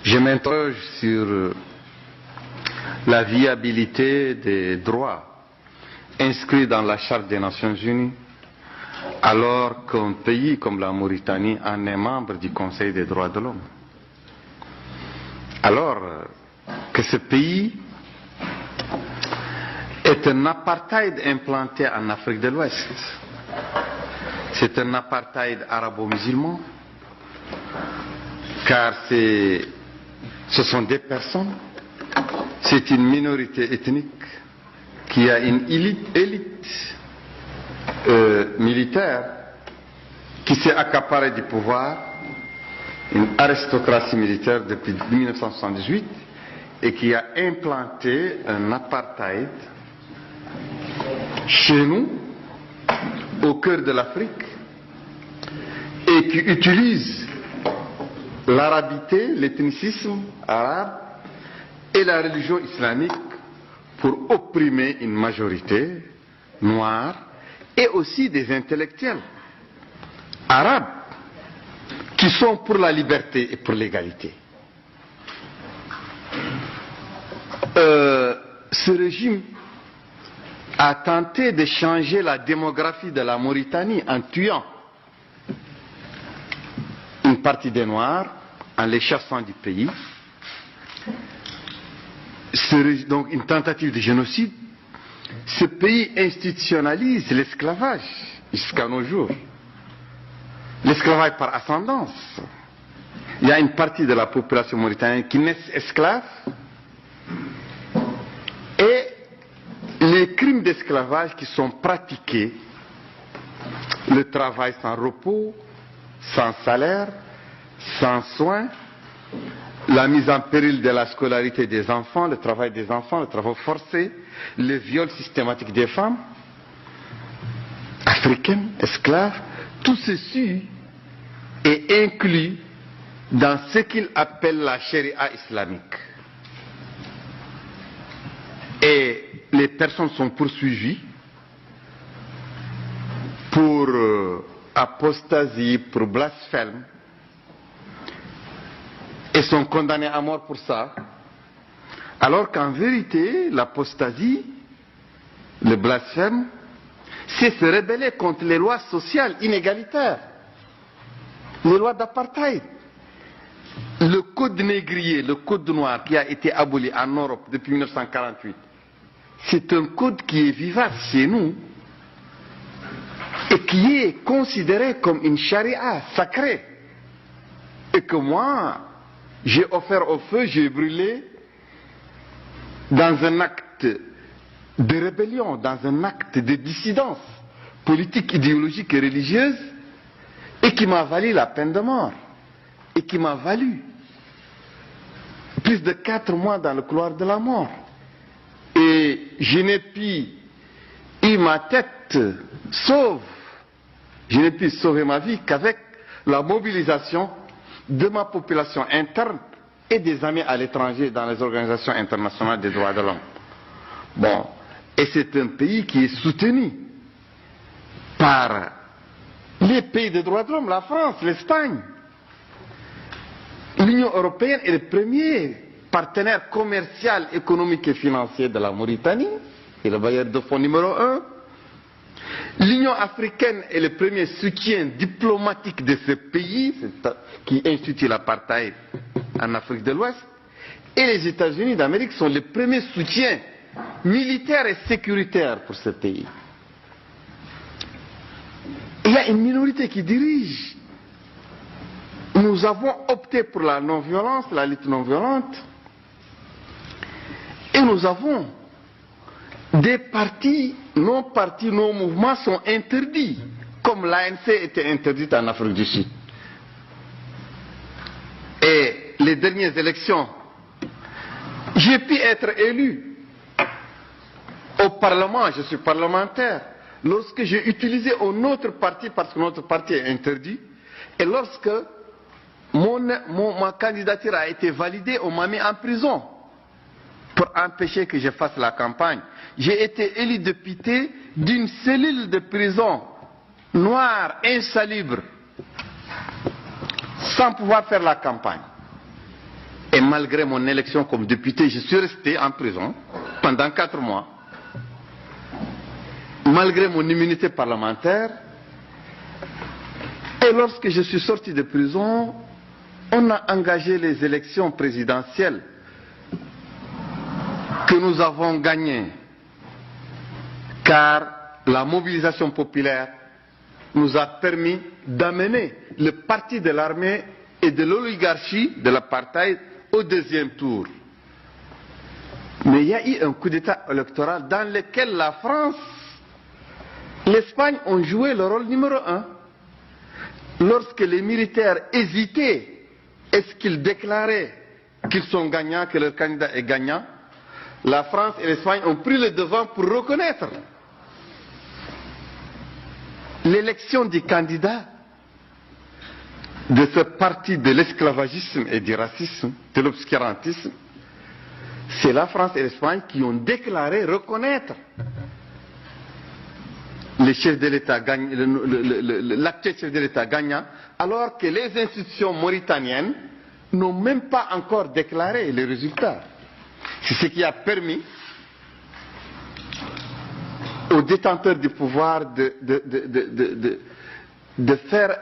Je m'interroge sur la viabilité des droits inscrits dans la Charte des Nations Unies, alors qu'un pays comme la Mauritanie en est membre du Conseil des droits de l'homme. Alors que ce pays est un apartheid implanté en Afrique de l'Ouest. C'est un apartheid arabo-musulman, car ce sont des personnes, c'est une minorité ethnique qui a une élite militaire qui s'est accaparée du pouvoir, une aristocratie militaire depuis 1978 et qui a implanté un apartheid chez nous, au cœur de l'Afrique, et qui utilise l'arabité, l'ethnicisme arabe et la religion islamique pour opprimer une majorité noire et aussi des intellectuels arabes qui sont pour la liberté et pour l'égalité. Ce régime a tenté de changer la démographie de la Mauritanie en tuant une partie des Noirs, en les chassant du pays. Donc une tentative de génocide. Ce pays institutionnalise l'esclavage jusqu'à nos jours. L'esclavage par ascendance. Il y a une partie de la population mauritanienne qui naît esclave, et les crimes d'esclavage qui sont pratiqués, le travail sans repos, sans salaire, sans soins, la mise en péril de la scolarité des enfants, le travail des enfants, le travail forcé, le viol systématique des femmes africaines, esclaves, tout ceci est inclus dans ce qu'il appelle la charia islamique. Et les personnes sont poursuivies pour apostasie, pour blasphème, et sont condamnées à mort pour ça, alors qu'en vérité, l'apostasie, le blasphème, c'est se rebeller contre les lois sociales inégalitaires, les lois d'apartheid. Le code négrier, le code noir qui a été aboli en Europe depuis 1948, c'est un code qui est vivace chez nous et qui est considéré comme une charia sacrée, et que moi, j'ai offert au feu, j'ai brûlé dans un acte de rébellion, dans un acte de dissidence politique, idéologique et religieuse, et qui m'a valu la peine de mort, et qui m'a valu plus de 4 mois dans le couloir de la mort. Et je n'ai pu eu ma tête sauve, je n'ai pu sauver ma vie qu'avec la mobilisation de ma population interne et des amis à l'étranger dans les organisations internationales des droits de l'homme. Bon, et c'est un pays qui est soutenu par les pays des droits de l'homme, la France, l'Espagne. L'Union européenne est le premier partenaire commercial, économique et financier de la Mauritanie, et le bailleur de fonds numéro 1. L'Union africaine est le premier soutien diplomatique de ce pays qui institue l'apartheid en Afrique de l'Ouest, et les États-Unis d'Amérique sont le premier soutien militaire et sécuritaire pour ce pays. Il y a une minorité qui dirige. Nous avons opté pour la non-violence, la lutte non-violente, et nous avons des partis, nos mouvements sont interdits, comme l'ANC était interdite en Afrique du Sud. Et les dernières élections, j'ai pu être élu au Parlement, je suis parlementaire, lorsque j'ai utilisé un autre parti, parce que notre parti est interdit, et lorsque ma candidature a été validée, on m'a mis en prison pour empêcher que je fasse la campagne. J'ai été élu député d'une cellule de prison noire, insalubre, sans pouvoir faire la campagne. Et malgré mon élection comme député, je suis resté en prison pendant 4 mois. Malgré mon immunité parlementaire. Et lorsque je suis sorti de prison, on a engagé les élections présidentielles que nous avons gagnées. Car la mobilisation populaire nous a permis d'amener le parti de l'armée et de l'oligarchie de l'apartheid au 2e tour. Mais il y a eu un coup d'État électoral dans lequel la France, l'Espagne ont joué le rôle numéro 1. Lorsque les militaires hésitaient, est-ce qu'ils déclaraient qu'ils sont gagnants, que leur candidat est gagnant, la France et l'Espagne ont pris le devant pour reconnaître l'élection du candidat de ce parti de l'esclavagisme et du racisme, de l'obscurantisme. C'est la France et l'Espagne qui ont déclaré reconnaître le chef de l'État l'actuel chef de l'État gagnant, alors que les institutions mauritaniennes n'ont même pas encore déclaré les résultats. C'est ce qui a permis aux détenteurs du pouvoir de faire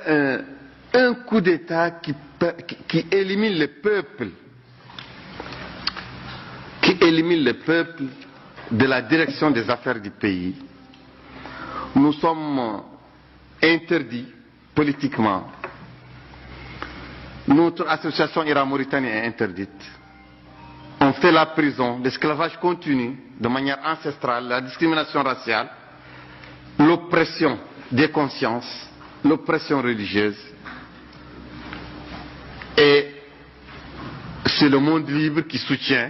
un coup d'État qui élimine le peuple, de la direction des affaires du pays. Nous sommes interdits politiquement. Notre association Iran-Mauritanie est interdite. On fait la prison, l'esclavage continue de manière ancestrale, la discrimination raciale, l'oppression des consciences, l'oppression religieuse. Et c'est le monde libre qui soutient